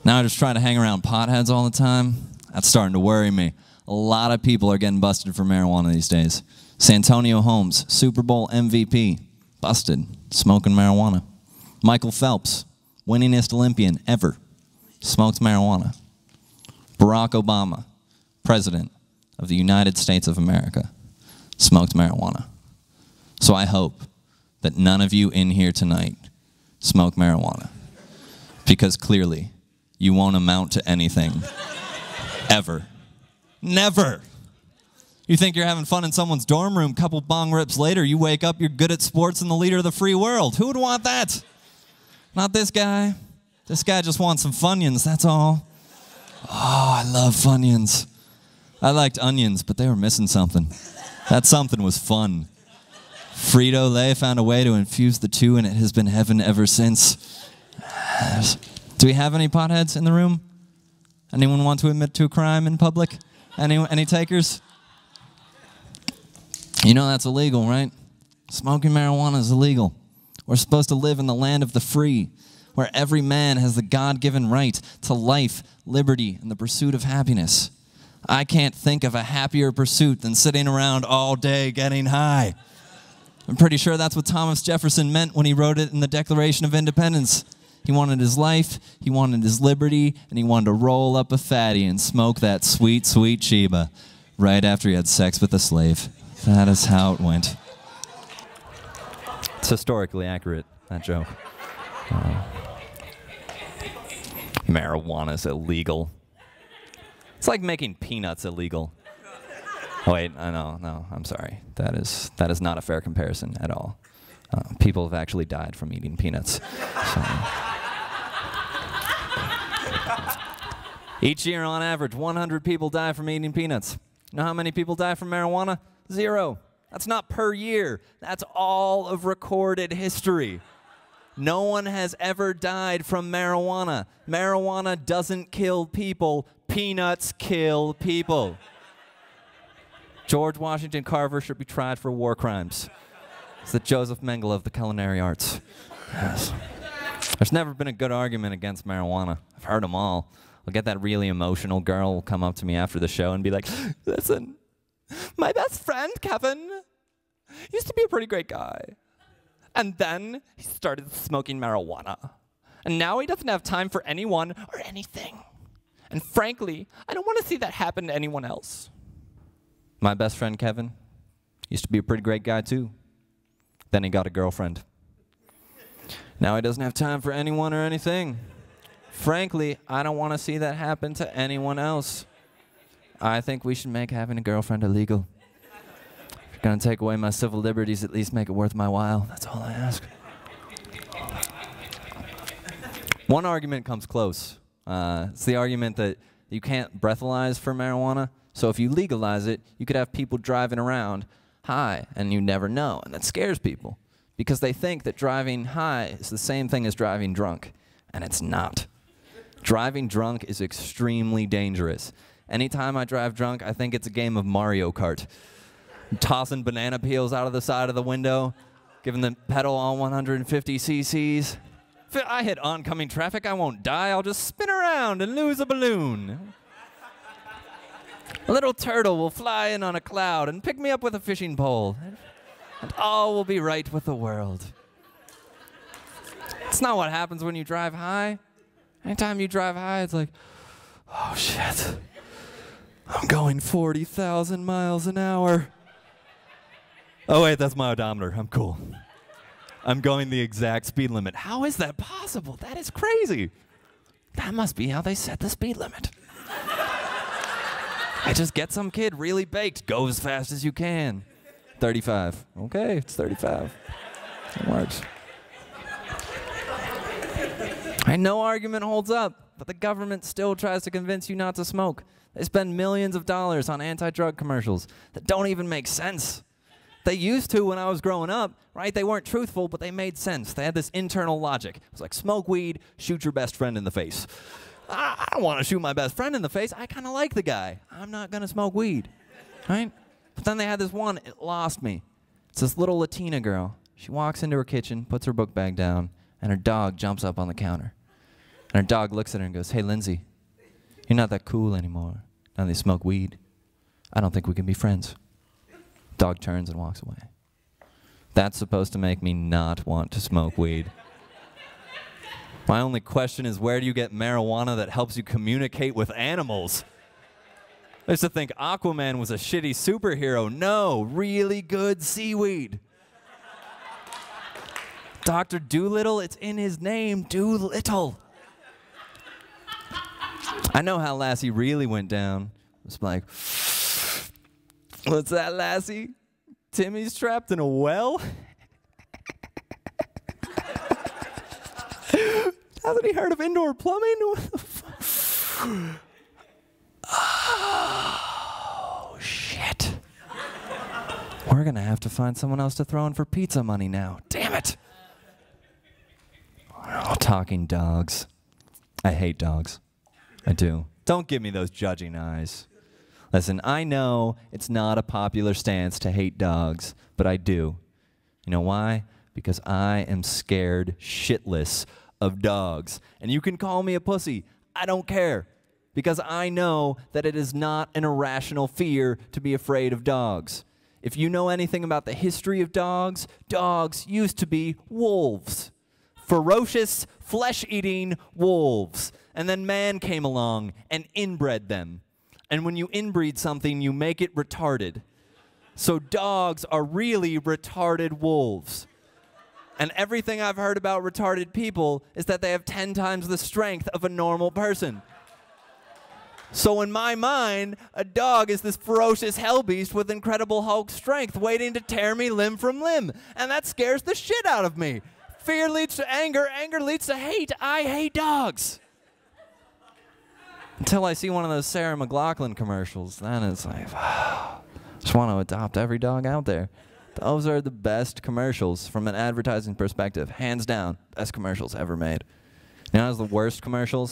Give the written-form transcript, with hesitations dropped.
Now I just try to hang around potheads all the time. That's starting to worry me. A lot of people are getting busted for marijuana these days. Santonio Holmes, Super Bowl MVP, busted, smoking marijuana. Michael Phelps, winningest Olympian ever, smokes marijuana. Barack Obama, President of the United States of America, smoked marijuana. So I hope that none of you in here tonight smoke marijuana, because clearly you won't amount to anything, ever. Never. You think you're having fun in someone's dorm room, couple bong rips later, you wake up, you're good at sports and the leader of the free world. Who would want that? Not this guy. This guy just wants some Funyuns, that's all. Oh, I love Funyuns. I liked onions, but they were missing something. That something was fun. Frito-Lay found a way to infuse the two, and it has been heaven ever since. Do we have any potheads in the room? Anyone want to admit to a crime in public? Any takers? You know that's illegal, right? Smoking marijuana is illegal. We're supposed to live in the land of the free, where every man has the God-given right to life, liberty, and the pursuit of happiness. I can't think of a happier pursuit than sitting around all day getting high. I'm pretty sure that's what Thomas Jefferson meant when he wrote it in the Declaration of Independence. He wanted his life, he wanted his liberty, and he wanted to roll up a fatty and smoke that sweet, sweet Chiba right after he had sex with a slave. That is how it went. It's historically accurate, that joke. Marijuana's illegal. It's like making peanuts illegal. Oh wait, no, I'm sorry. That is not a fair comparison at all. People have actually died from eating peanuts. So. Each year, on average, 100 people die from eating peanuts. You know how many people die from marijuana? 0. That's not per year. That's all of recorded history. No one has ever died from marijuana. Marijuana doesn't kill people. Peanuts kill people. George Washington Carver should be tried for war crimes. It's the Joseph Mengele of the culinary arts. Yes. There's never been a good argument against marijuana. I've heard them all. I'll get that really emotional girl who will come up to me after the show and be like, listen, my best friend, Kevin, used to be a pretty great guy. And then he started smoking marijuana. And now he doesn't have time for anyone or anything. And frankly, I don't want to see that happen to anyone else. My best friend, Kevin, used to be a pretty great guy, too. Then he got a girlfriend. Now he doesn't have time for anyone or anything. Frankly, I don't want to see that happen to anyone else. I think we should make having a girlfriend illegal. If you're going to take away my civil liberties, at least make it worth my while. That's all I ask. One argument comes close. It's the argument that you can't breathalyze for marijuana. So if you legalize it, you could have people driving around high, and you never know. And that scares people, because they think that driving high is the same thing as driving drunk, and it's not. Driving drunk is extremely dangerous. Anytime I drive drunk, I think it's a game of Mario Kart. I'm tossing banana peels out of the side of the window, giving the pedal all 150 cc's. If I hit oncoming traffic, I won't die. I'll just spin around and lose a balloon. A little turtle will fly in on a cloud and pick me up with a fishing pole. And all will be right with the world. It's not what happens when you drive high. Anytime you drive high, it's like, oh shit, I'm going 40,000 miles an hour. Oh wait, that's my odometer, I'm cool. I'm going the exact speed limit. How is that possible? That is crazy. That must be how they set the speed limit. I just get some kid really baked, go as fast as you can. 35, okay, it's 35, it works. And no argument holds up, but the government still tries to convince you not to smoke. They spend millions of dollars on anti-drug commercials that don't even make sense. They used to when I was growing up, right? They weren't truthful, but they made sense. They had this internal logic. It was like, smoke weed, shoot your best friend in the face. I don't want to shoot my best friend in the face. I kind of like the guy. I'm not going to smoke weed, right? But then they had this one, it lost me. It's this little Latina girl. She walks into her kitchen, puts her book bag down, and her dog jumps up on the counter. And her dog looks at her and goes, "Hey, Lindsay, you're not that cool anymore. Now they smoke weed. I don't think we can be friends." Dog turns and walks away. That's supposed to make me not want to smoke weed. My only question is, where do you get marijuana that helps you communicate with animals? I used to think Aquaman was a shitty superhero. No, really good seaweed. Dr. Doolittle, it's in his name, Doolittle. I know how Lassie really went down. It's like, "What's that, Lassie? Timmy's trapped in a well?" Hasn't he heard of indoor plumbing? Oh, shit. We're going to have to find someone else to throw in for pizza money now. Damn it. Oh, talking dogs. I hate dogs. I do. Don't give me those judging eyes. Listen, I know it's not a popular stance to hate dogs, but I do. You know why? Because I am scared shitless of dogs. And you can call me a pussy. I don't care. Because I know that it is not an irrational fear to be afraid of dogs. If you know anything about the history of dogs, dogs used to be wolves. Ferocious, flesh-eating wolves. And then man came along and inbred them. And when you inbreed something, you make it retarded. So dogs are really retarded wolves. And everything I've heard about retarded people is that they have 10 times the strength of a normal person. So in my mind, a dog is this ferocious hell beast with incredible Hulk strength waiting to tear me limb from limb. And that scares the shit out of me. Fear leads to anger, anger leads to hate. I hate dogs. Until I see one of those Sarah McLachlan commercials, then it's like, wow, just want to adopt every dog out there. Those are the best commercials from an advertising perspective. Hands down, best commercials ever made. You know what's the worst commercials?